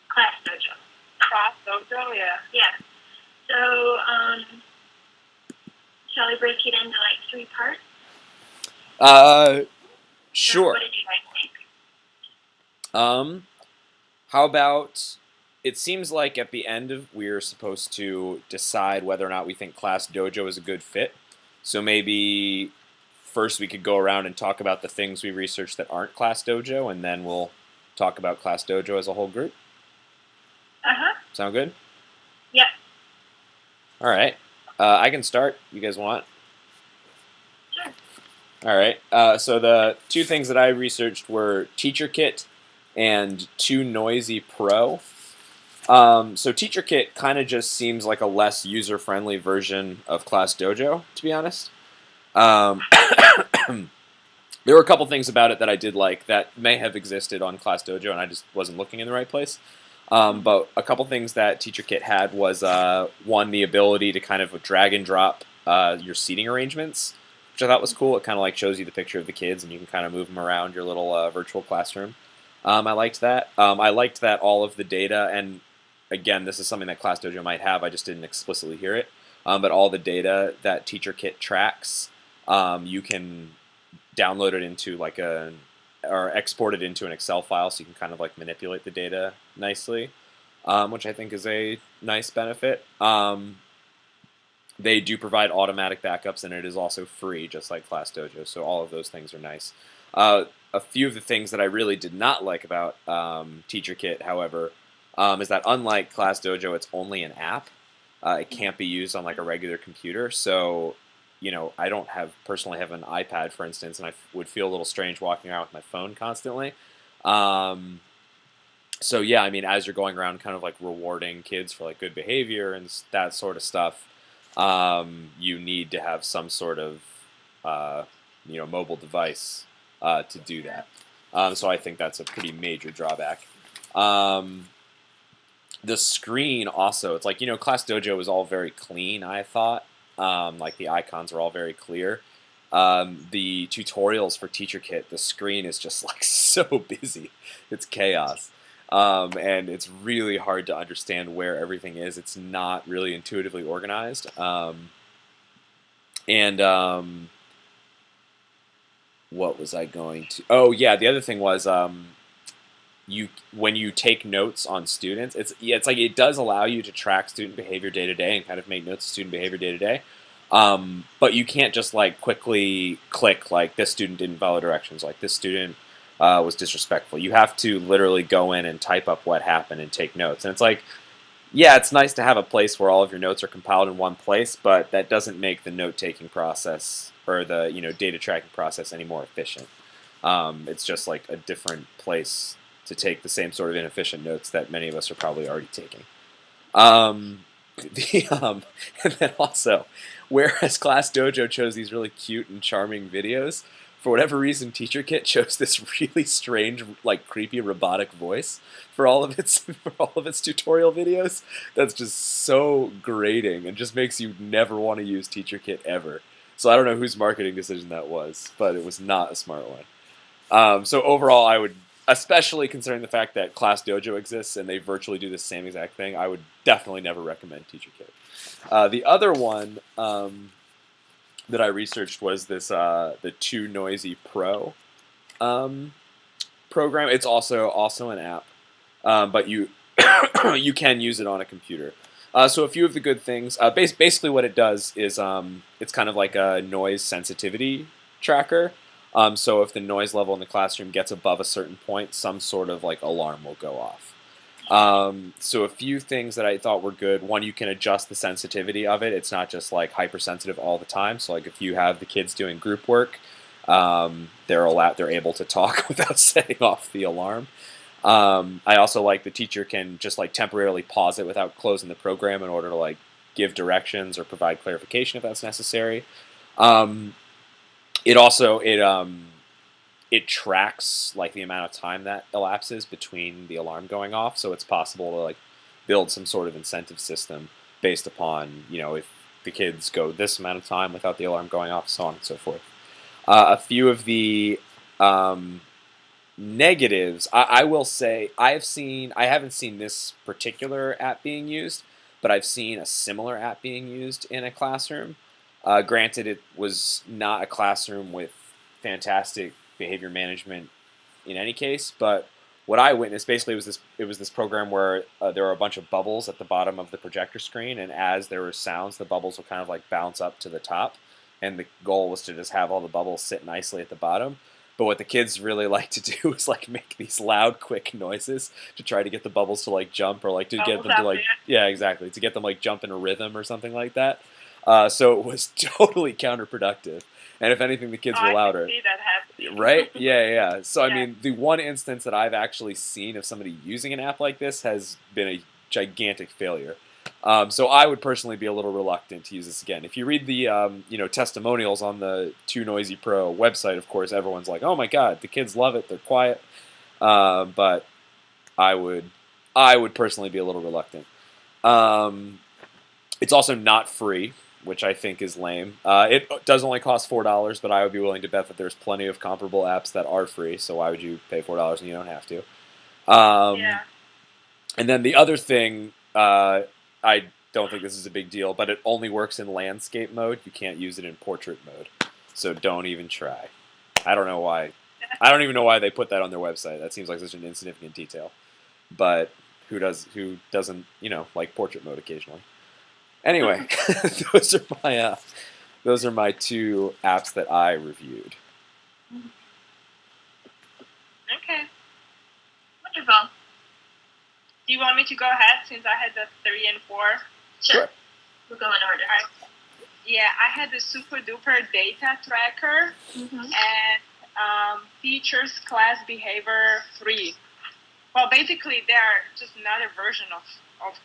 Class Dojo. Class Dojo, yeah. Yeah. So, shall we break it into like 3 parts? Sure. What did you guys think? How about, it seems like at the end of, we're supposed to decide whether or not we think Class Dojo is a good fit. So maybe first we could go around and talk about the things we researched that aren't Class Dojo, and then we'll talk about Class Dojo as a whole group. Sound good? Yep. All right. I can start. You guys want? Sure. All right. So the 2 things that I researched were TeacherKit and 2Noisy Pro. So TeacherKit kind of just seems like a less user-friendly version of Class Dojo, to be honest. There were a couple things about it that I did like that may have existed on Class Dojo, and I just wasn't looking in the right place. But a couple things that TeacherKit had was, one, the ability to kind of drag and drop your seating arrangements, which I thought was cool. It kind of like shows you the picture of the kids, and you can kind of move them around your little virtual classroom. I liked that. I liked that all of the data, and again, this is something that Class Dojo might have, I just didn't explicitly hear it, but all the data that TeacherKit tracks, you can download it into like or export it into an Excel file, so you can kind of like manipulate the data nicely, which I think is a nice benefit. They do provide automatic backups, and it is also free, just like Class Dojo, so all of those things are nice. A few of the things that I really did not like about TeacherKit, however, is that unlike Class Dojo, it's only an app. It can't be used on like a regular computer, so I don't personally have an iPad, for instance, and I would feel a little strange walking around with my phone constantly. So yeah, I mean, as you're going around kind of like rewarding kids for like good behavior and that sort of stuff, you need to have some sort of mobile device to do that. So I think that's a pretty major drawback. The screen also, it's like, Class Dojo was all very clean, I thought. Like the icons are all very clear. The tutorials for TeacherKit, the screen is just like so busy. It's chaos. And it's really hard to understand where everything is. It's not really intuitively organized. What was I going to? Oh yeah, the other thing was when you take notes on students, it's like it does allow you to track student behavior day to day and kind of make notes of student behavior day to day. But you can't just like quickly click like this student didn't follow directions, like this student was disrespectful. You have to literally go in and type up what happened and take notes. And it's like, yeah, it's nice to have a place where all of your notes are compiled in one place, but that doesn't make the note-taking process or the data tracking process any more efficient. It's just like a different place to take the same sort of inefficient notes that many of us are probably already taking. And then also, whereas Class Dojo chose these really cute and charming videos, for whatever reason, TeacherKit chose this really strange, like creepy robotic voice for all of its tutorial videos. That's just so grating and just makes you never want to use TeacherKit ever. So I don't know whose marketing decision that was, but it was not a smart one. So overall, I would, especially considering the fact that Class Dojo exists and they virtually do the same exact thing, I would definitely never recommend TeacherKit. The other one that I researched was this the 2Noisy Pro program. It's also an app, but you you can use it on a computer. So a few of the good things. Basically, what it does is it's kind of like a noise sensitivity tracker. So if the noise level in the classroom gets above a certain point, some sort of like alarm will go off. So a few things that I thought were good. One, you can adjust the sensitivity of it. It's not just like hypersensitive all the time. So like if you have the kids doing group work, they're able to talk without setting off the alarm. I also like the teacher can just like temporarily pause it without closing the program in order to like give directions or provide clarification if that's necessary. It tracks like the amount of time that elapses between the alarm going off, so it's possible to like build some sort of incentive system based upon if the kids go this amount of time without the alarm going off, so on and so forth. A few of the Negatives, I will say I haven't seen this particular app being used, but I've seen a similar app being used in a classroom. Granted, it was not a classroom with fantastic behavior management in any case, but what I witnessed basically was this program where there were a bunch of bubbles at the bottom of the projector screen, and as there were sounds, the bubbles would kind of like bounce up to the top, and the goal was to just have all the bubbles sit nicely at the bottom. But what the kids really like to do is like make these loud, quick noises to try to get the bubbles to like jump, or like to get Bubbles them to up like, there. yeah, exactly, to get them like jump in a rhythm or something like that. So it was totally counterproductive, and if anything, the Oh, kids were I can louder. see that happening. Right? Yeah, yeah. So I Yeah. mean, the one instance that I've actually seen of somebody using an app like this has been a gigantic failure. So I would personally be a little reluctant to use this again. If you read the testimonials on the Too Noisy Pro website, of course, everyone's like, "Oh my God, the kids love it. They're quiet." But I would I would personally be a little reluctant. Um, it's also not free, which I think is lame. It does only cost $4, but I would be willing to bet that there's plenty of comparable apps that are free. So why would you pay $4 and you don't have to? Um, Yeah. and then the other thing, I don't think this is a big deal, but it only works in landscape mode. You can't use it in portrait mode, so don't even try. I don't know why. I don't even know why they put that on their website. That seems like such an insignificant detail. But who does? Who doesn't? Like portrait mode occasionally. Anyway, those are my two apps that I reviewed. Okay. Wonderful. Do you want me to go ahead since I had the 3 and 4? Sure. We'll go in order. Yeah, I had the Super Duper Data Tracker Mm-hmm. and Teachers Class Behavior 3. Well, basically, they are just another version of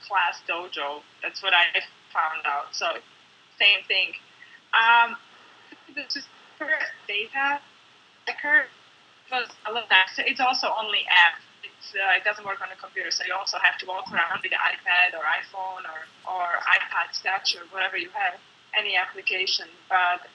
Class Dojo. That's what I found out. So, same thing. The Super Data Tracker was a little nicer. It's also only app. It doesn't work on a computer, so you also have to walk around with the iPad or iPhone or iPad Touch or whatever you have, any application. But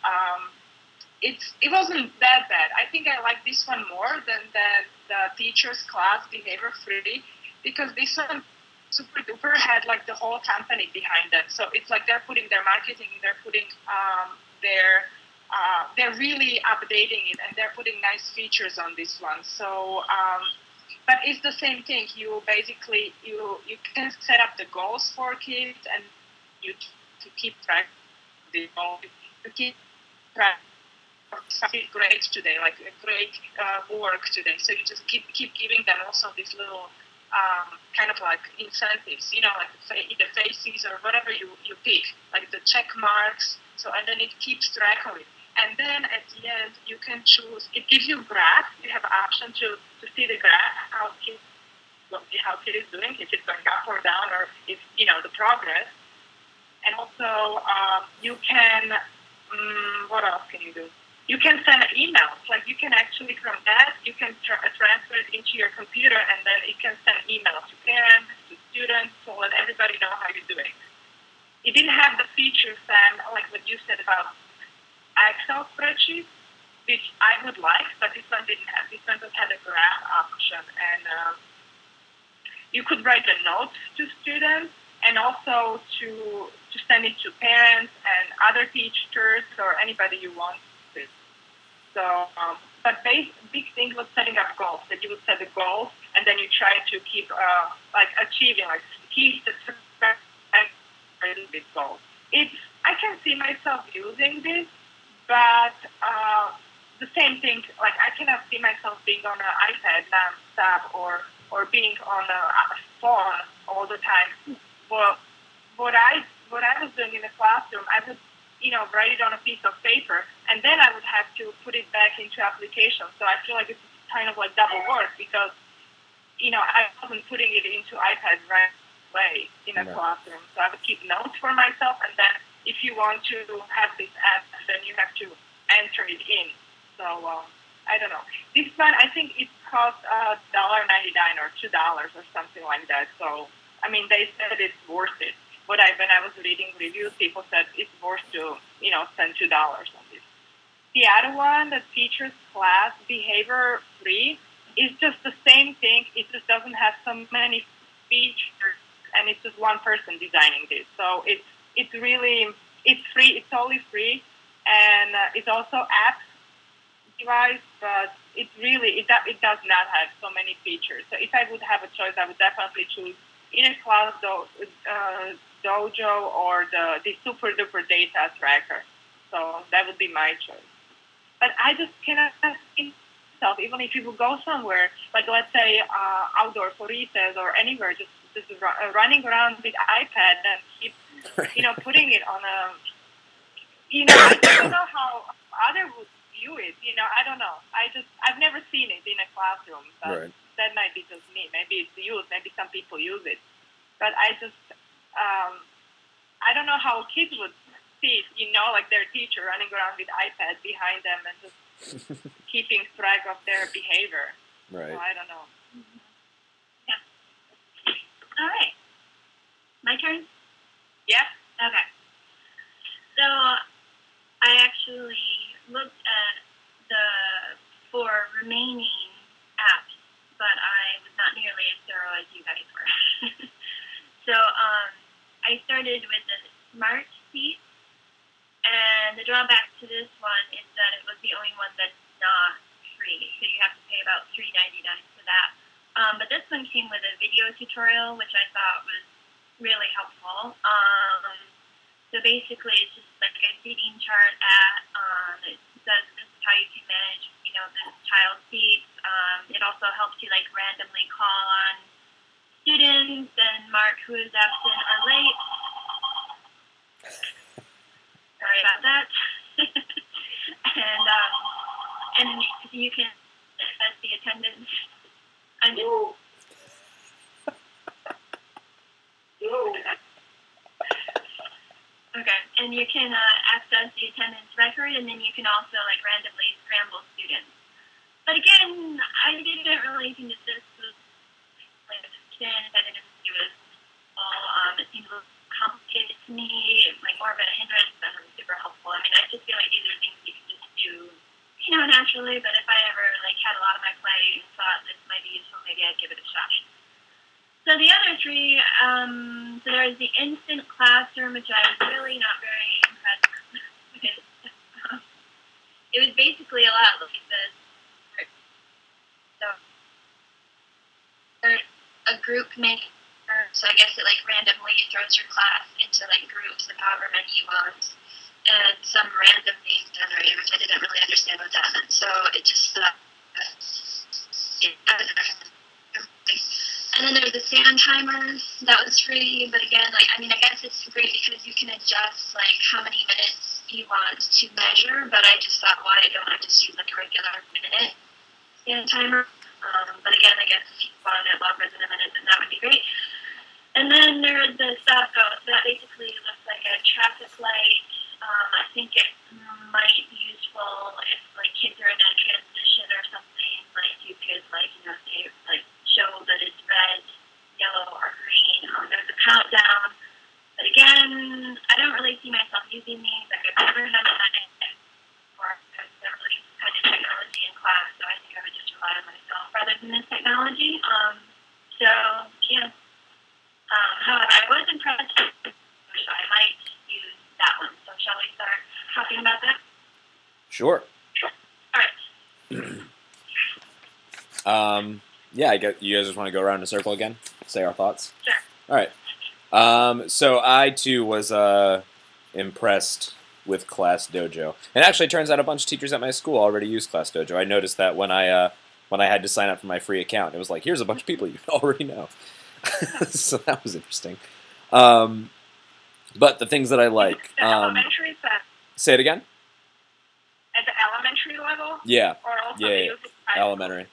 it wasn't that bad. I think I like this one more than the Teachers Class Behavior 3, because this one Super Duper had like the whole company behind them. So it's like they're putting their marketing, they're putting they're really updating it, and they're putting nice features on this one. So, but it's the same thing. You basically you can set up the goals for kids, and you to keep track of the goals. To keep track of great today, like great work today. So you just keep giving them also these little kind of like incentives, like the faces or whatever you pick, like the check marks. So, and then it keeps track of it. And then at the end, you can choose. It gives you a graph. You have an option to see the graph, how kid is doing, if it's going up or down, or if the progress. And also, you can. What else can you do? You can send emails. Like you can actually from that you can transfer it into your computer, and then it can send emails to parents, to students, to let everybody know how you're doing. It didn't have the features then, like what you said about Excel spreadsheet, which I would like, but this one didn't have. This one just had a graph option, and you could write the notes to students, and also to send it to parents and other teachers or anybody you want to. So, but big thing was setting up goals. That you would set the goals, and then you try to keep achieving, like keep the goals. I can see myself using this. But the same thing, like I cannot see myself being on an iPad nonstop or being on a phone all the time. Well, what I was doing in the classroom, I would write it on a piece of paper, and then I would have to put it back into application. So I feel like it's kind of like double work because I wasn't putting it into iPad right away in a classroom. So I would keep notes for myself, and then if you want to have this app, then you have to enter it in. So I don't know. This one, I think it costs $1.99 or $2 or something like that. So I mean, they said it's worth it. But when I was reading reviews, people said it's worth to spend $2 on this. The other one, the Teachers Class Behavior 3, it's just the same thing. It just doesn't have so many features, and it's just one person designing this. So it's really it's free. It's totally free, and it's also app device, but it does not have so many features. So if I would have a choice, I would definitely choose either Dojo or the Super Duper Data Tracker. So that would be my choice. But I just cannot see myself, even if you would go somewhere, like let's say outdoor for recess or anywhere, just running around with iPad and keep, putting it on a, I don't know how other would view it. I don't know. I've never seen it in a classroom, but Right. that might be just me. Maybe it's used. Maybe some people use it, but I don't know how kids would see it, like their teacher running around with iPad behind them and just keeping track of their behavior. Right. So I don't know. Yeah. All right. My turn? Yeah. Okay. So I actually looked at the 4 remaining apps, but I was not nearly as thorough as you guys were. So I started with the Smart Seat, and the drawback to this one is that it was the only one that's not free, so you have to pay about $3.99 for that. But this one came with a video tutorial, which I thought was really helpful. So basically, it's just like a seating chart it says this is how you can manage, the child seats. It also helps you like randomly call on students and mark who is absent or late. Sorry about that. and you can assess the attendance. Okay, and you can access the attendance record, and then you can also like randomly scramble students. But again, I didn't really think that this was like I didn't do it all. It seemed a little complicated to me, like more of a hindrance than super helpful. I mean, I just feel like these are things you can just do, naturally. But if I ever like had a lot on my plate and thought this might be useful, maybe I'd give it a shot. So the other 3, so there's the Instant Classroom, which I was really not very impressed with. It was basically a lot like this. So there's a group maker, so I guess it like randomly throws your class into like groups of however many you want, and some random name generator, which I didn't really understand what that meant. So it just and then there's a stand timer that was free, but again, I guess it's great because you can adjust like how many minutes you want to measure. But I just thought, why don't I just use like a regular minute stand timer? But again, I guess if you wanted it longer than a minute, then that would be great. And then there's the stop go. So that basically looks like a traffic light. I think it might be useful if like kids are in a transition or something. Like you could say like show that it's red, yellow, or green. There's a countdown. But again, I don't really see myself using these. Like I've never had a night or I've never really kind of technology in class, so I think I would just rely on myself rather than this technology. So yeah. However, I was impressed, so I might use that one. So shall we start talking about that? Sure. All right. Yeah, I guess you guys just want to go around in a circle again, say our thoughts. Sure. All right. So I too was impressed with Class Dojo, and actually, it turns out a bunch of teachers at my school already use Class Dojo. I noticed that when I had to sign up for my free account, it was like, here's a bunch of people you already know. So that was interesting. But the things that I like. The elementary set. Say it again. At the elementary level. Yeah. Or also Yeah. Elementary.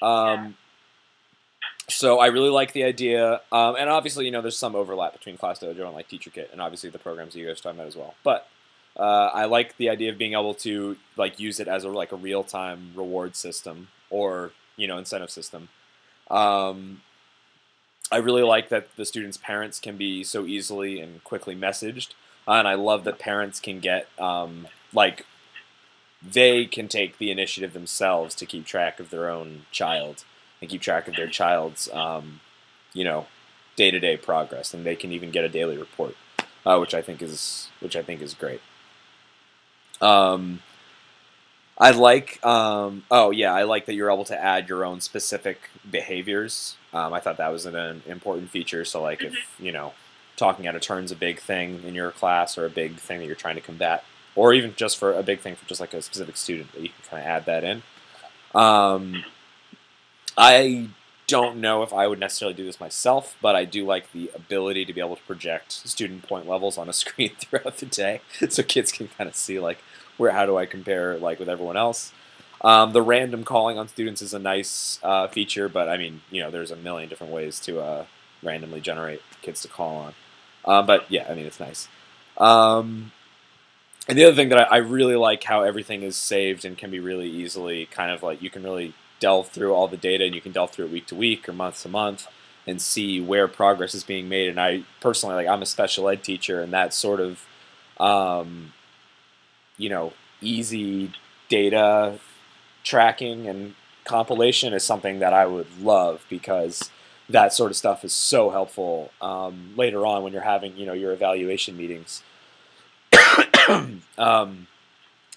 Yeah. So I really like the idea, and obviously, there's some overlap between Class Dojo and like TeacherKit, and obviously the programs that you guys are talking about as well. But I like the idea of being able to like use it as a real-time reward system or incentive system. I really like that the students' parents can be so easily and quickly messaged, and I love that parents can get they can take the initiative themselves to keep track of their own child and keep track of their child's, you know, day-to-day progress, and they can even get a daily report, which I think is great. I like, I like that you're able to add your own specific behaviors. I thought that was an important feature. So, like, if talking out of turn's a big thing in your class, or a big thing that you're trying to combat, or even just for a big thing for just like a specific student, that you can kind of add that in. I don't know if I would necessarily do this myself, but I do like the ability to be able to project student point levels on a screen throughout the day, so kids can kind of see like how do I compare like with everyone else. The random calling on students is a nice feature, but I mean, there's a million different ways to randomly generate kids to call on. But yeah, I mean, it's nice. And the other thing that I really like, how everything is saved and can be really easily kind of like, you can really delve through all the data, and you can delve through it week to week or month to month and see where progress is being made. And I personally, like, I'm a special ed teacher, and that sort of easy data tracking and compilation is something that I would love, because that sort of stuff is so helpful later on when you're having your evaluation meetings.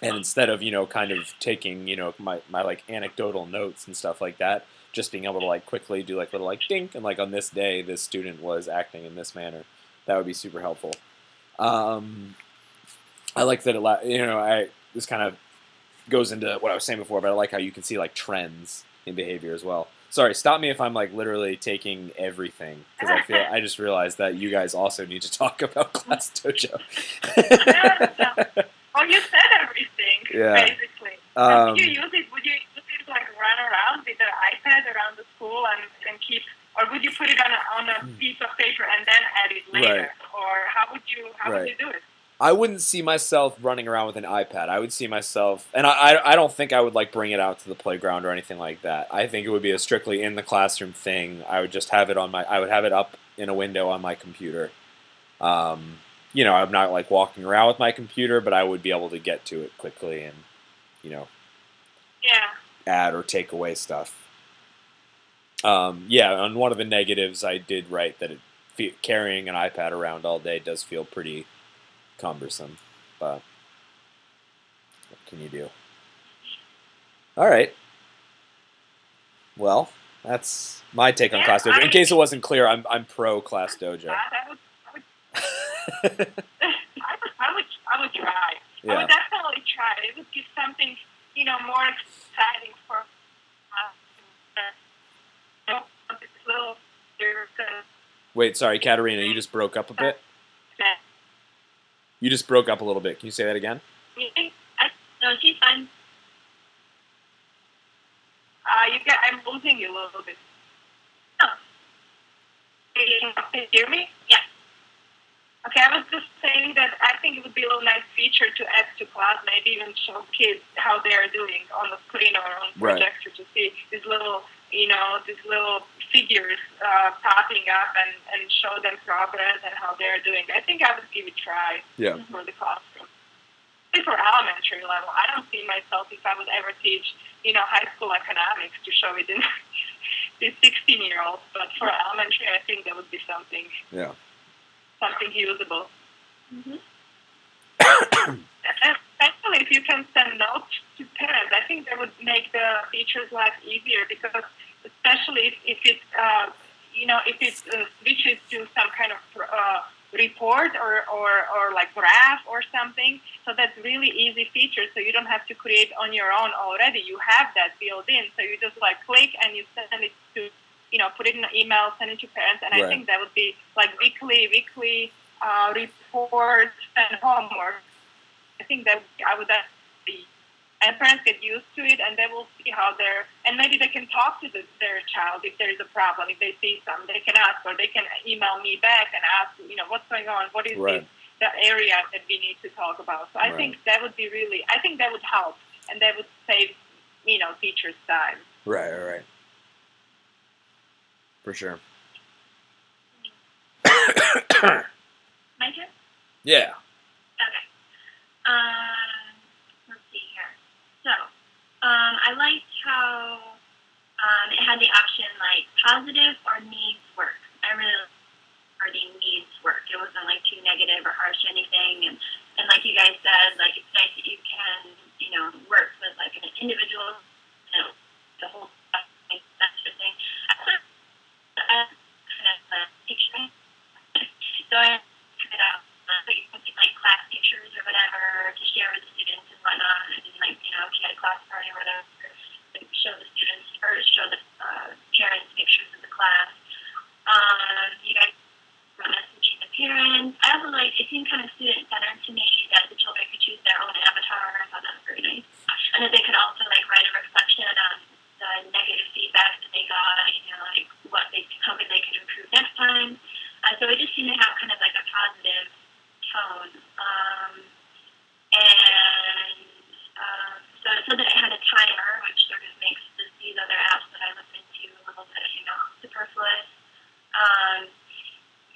And instead of kind of taking my like anecdotal notes and stuff like that, just being able to like quickly do like little like dink, and like on this day this student was acting in this manner, that would be super helpful. I like that this kind of goes into what I was saying before, but I like how you can see like trends in behavior as well. Sorry, stop me if I'm like literally taking everything, because I just realized that you guys also need to talk about Class Dojo. Well, you said everything, basically. Would you use it? Would you use it like run around with an iPad around the school and keep, or would you put it on a piece of paper and then add it later, right. Or how would you do it? I wouldn't see myself running around with an iPad. I would see myself, and I don't think I would like bring it out to the playground or anything like that. I think it would be a strictly in the classroom thing. I would just have it I would have it up in a window on my computer. I'm not like walking around with my computer, but I would be able to get to it quickly and, add or take away stuff. On one of the negatives, I did write that carrying an iPad around all day does feel pretty cumbersome, but what can you do? All right. Well, that's my take on Class Dojo. In case it wasn't clear, I'm pro Class Dojo. I would try. Yeah. I would definitely try. It would give something, more exciting for this little. Wait, sorry, Katerina, you just broke up a bit. You just broke up a little bit. Can you say that again? No, she's fine. I'm losing you a little bit. Oh. Can you hear me? Yeah. Okay, I was just saying that I think it would be a little nice feature to add to class, maybe even show kids how they are doing on the screen or on projector, to see these little figures popping up and show them progress and how they're doing. I think I would give it a try for the classroom. For elementary level, I don't see myself, if I would ever teach, high school economics, to show it in the 16-year-olds. But for elementary, I think that would be something. Yeah. Something usable. Mm-hmm. Especially if you can send notes to parents, I think that would make the teacher's life easier, because especially if it switches to some kind of report or like graph or something, so that's really easy feature, so you don't have to create on your own already. You have that built in, so you just like click and you send it to, put it in an email, send it to parents, and I think that would be like weekly reports and homework. I think that I would be, and parents get used to it, and they will see how and maybe they can talk to their child if there is a problem. If they see something, they can ask, or they can email me back and ask, what's going on? What is the area that we need to talk about? So I think that would be I think that would help, and that would save, teachers' time. Right. For sure. My turn? Yeah. Okay. Let's see here. I liked how it had the option like positive or needs work. I really liked the needs work. It wasn't like too negative or harsh or anything. And like you guys said, like it's nice that you can, work with like an individual, the whole stuff, that sort of thing. I kind of picture. So I put it out, like class pictures or whatever to share with the students and whatnot. And like, if you had a class party or whatever, show the students or show the parents pictures of the class. You guys were messaging the parents. I also it seemed kind of student centered to me that the children could choose their own avatar. I thought that was very nice. And that they could also write a reflection on the negative feedback that they got, how they could improve next time. So it just seemed to have kind of like a positive tone. So that it had a timer, which sort of makes these other apps that I listen to a little bit, superfluous.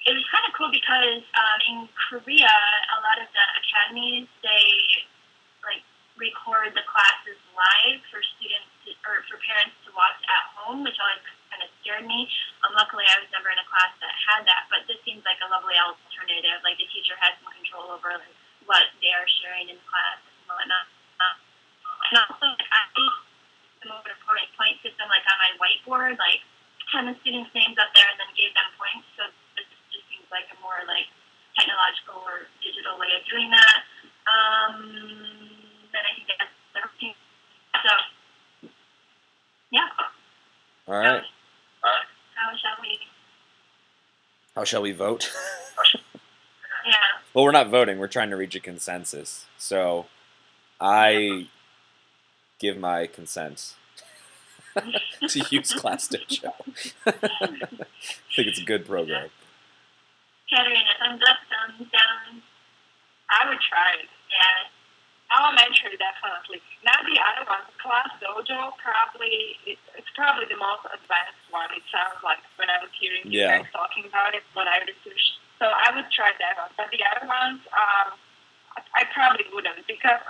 It was kind of cool because in Korea, a lot of the academies, they record the classes live for students or for parents to watch at home, which always kind of scared me. Luckily, I was never in a class that had that, but this seems like a lovely alternative. Like the teacher has some control over what they are sharing in class and whatnot. And also, I use the most important point system on my whiteboard, had the students' names up there and then gave them points. So this just seems like a more technological or digital way of doing that. Then I think that's everything. So, yeah. All right. How shall we vote? Yeah. Well, we're not voting. We're trying to reach a consensus. So, I give my consent to use Class Dojo. I think it's a good program. Katerina, thumbs up, thumbs down. I would try it. Yeah. Elementary, definitely. Now the other one, Class Dojo, it's probably the most advanced one. It sounds like when I was hearing you guys talking about it, when I researched. So I would try that one. But the other ones, I probably wouldn't because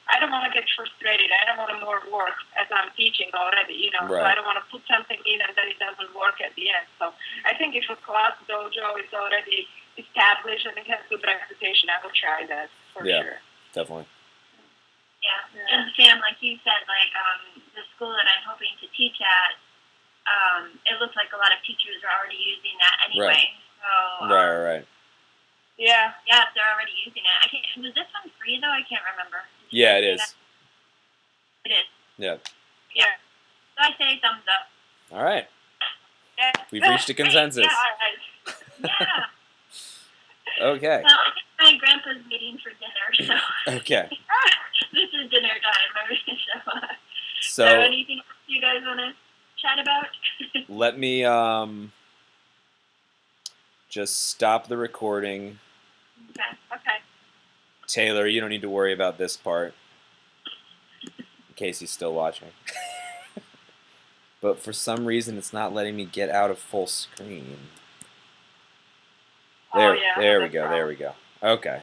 I don't want to get frustrated. I don't want to more work as I'm teaching already, Right. So I don't want to put something in and then it doesn't work at the end. So I think if a Class Dojo is already established and it has good reputation, I will try that for sure. Definitely. Yeah. And Sam, like you said, the school that I'm hoping to teach at, it looks like a lot of teachers are already using that anyway. Right. So, Right. Yeah. Yeah, they're already using it. Was this one free though? I can't remember. Yeah, it is. It is. Yeah. Yeah. So I say thumbs up. All right. Yeah. We've reached a consensus. Yeah, all right. Yeah. Okay. Well, I think my grandpa's meeting for dinner, so Okay. this is dinner time. So, So anything else you guys want to chat about? let me just stop the recording. Okay. Taylor, you don't need to worry about this part. In case he's still watching. But for some reason, it's not letting me get out of full screen. There we go. Okay.